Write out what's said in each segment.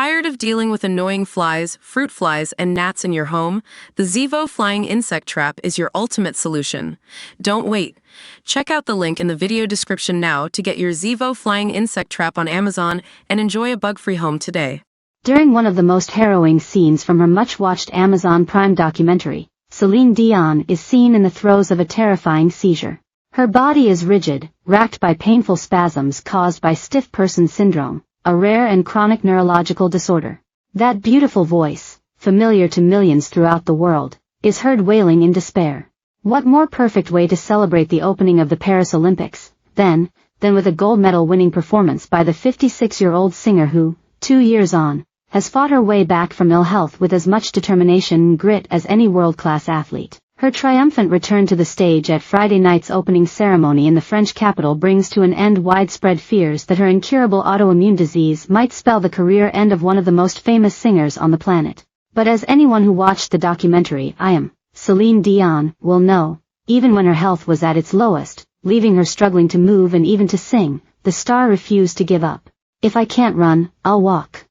Tired of dealing with annoying flies, fruit flies, and gnats in your home? The Zevo Flying Insect Trap is your ultimate solution. Don't wait. Check out the link in the video description now to get your Zevo Flying Insect Trap on Amazon and enjoy a bug-free home today. During one of the most harrowing scenes from her much-watched Amazon Prime documentary, Celine Dion is seen in the throes of a terrifying seizure. Her body is rigid, racked by painful spasms caused by stiff person syndrome, a rare and chronic neurological disorder. That beautiful voice, familiar to millions throughout the world, is heard wailing in despair. What more perfect way to celebrate the opening of the Paris Olympics, than with a gold medal winning performance by the 56-year-old singer who, 2 years on, has fought her way back from ill health with as much determination and grit as any world-class athlete. Her triumphant return to the stage at Friday night's opening ceremony in the French capital brings to an end widespread fears that her incurable autoimmune disease might spell the career end of one of the most famous singers on the planet. But as anyone who watched the documentary I Am, Celine Dion, will know, even when her health was at its lowest, leaving her struggling to move and even to sing, the star refused to give up. "If I can't run, I'll walk.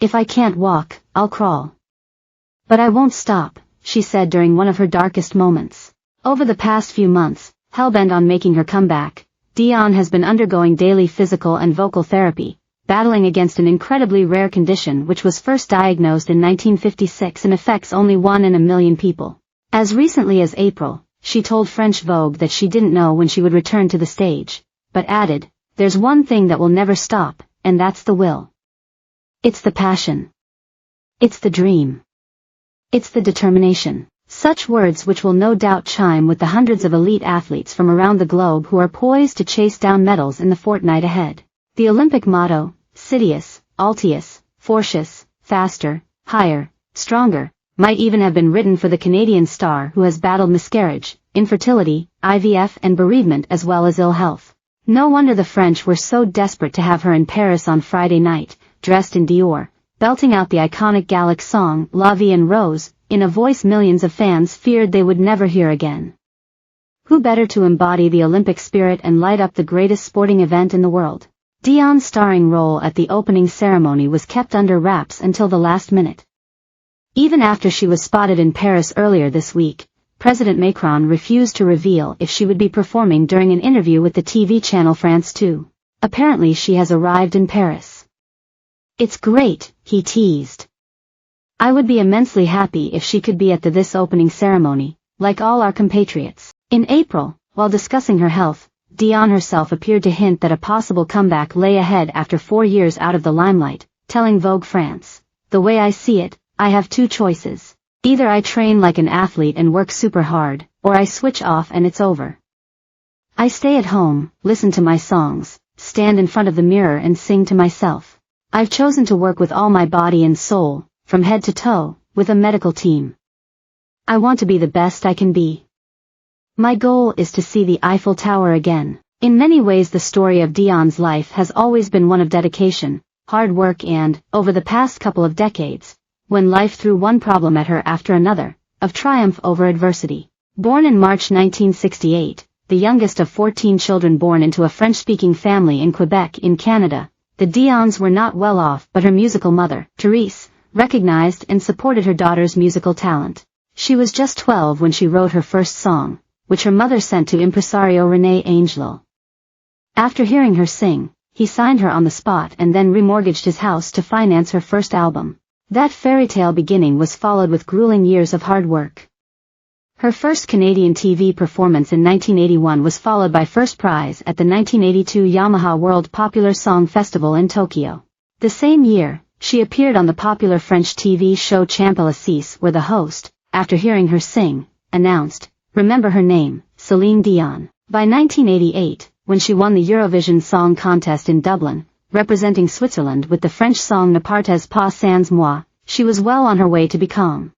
If I can't walk, I'll crawl. But I won't stop," she said during one of her darkest moments. Over the past few months, hell-bent on making her comeback, Dion has been undergoing daily physical and vocal therapy, battling against an incredibly rare condition which was first diagnosed in 1956 and affects only 1 in a million people. As recently as April, she told French Vogue that she didn't know when she would return to the stage, but added, "There's one thing that will never stop, and that's the will. It's the passion. It's the dream. It's the determination." Such words which will no doubt chime with the hundreds of elite athletes from around the globe who are poised to chase down medals in the fortnight ahead. The Olympic motto, Sidious, Altius, Fortius, faster, higher, stronger, might even have been written for the Canadian star who has battled miscarriage, infertility, IVF and bereavement as well as ill health. No wonder the French were so desperate to have her in Paris on Friday night, dressed in Dior, belting out the iconic Gallic song La Vie en Rose, in a voice millions of fans feared they would never hear again. Who better to embody the Olympic spirit and light up the greatest sporting event in the world? Dion's starring role at the opening ceremony was kept under wraps until the last minute. Even after she was spotted in Paris earlier this week, President Macron refused to reveal if she would be performing during an interview with the TV channel France 2. Apparently she has arrived in Paris. "It's great," he teased. "I would be immensely happy if she could be at this opening ceremony, like all our compatriots." In April, while discussing her health, Dion herself appeared to hint that a possible comeback lay ahead after 4 years out of the limelight, telling Vogue France, "The way I see it, I have 2 choices. Either I train like an athlete and work super hard, or I switch off and it's over. I stay at home, listen to my songs, stand in front of the mirror and sing to myself. I've chosen to work with all my body and soul, from head to toe, with a medical team. I want to be the best I can be. My goal is to see the Eiffel Tower again." In many ways the story of Dion's life has always been one of dedication, hard work and, over the past couple of decades, when life threw one problem at her after another, of triumph over adversity. Born in March 1968, the youngest of 14 children born into a French-speaking family in Quebec in Canada, the Dions were not well off, but her musical mother, Therese, recognized and supported her daughter's musical talent. She was just 12 when she wrote her first song, which her mother sent to impresario René Angelot. After hearing her sing, he signed her on the spot and then remortgaged his house to finance her first album. That fairy tale beginning was followed with grueling years of hard work. Her first Canadian TV performance in 1981 was followed by first prize at the 1982 Yamaha World Popular Song Festival in Tokyo. The same year, she appeared on the popular French TV show Champs-Élysées where the host, after hearing her sing, announced, "Remember her name, Celine Dion." By 1988, when she won the Eurovision Song Contest in Dublin, representing Switzerland with the French song Ne partez pas sans moi, she was well on her way to become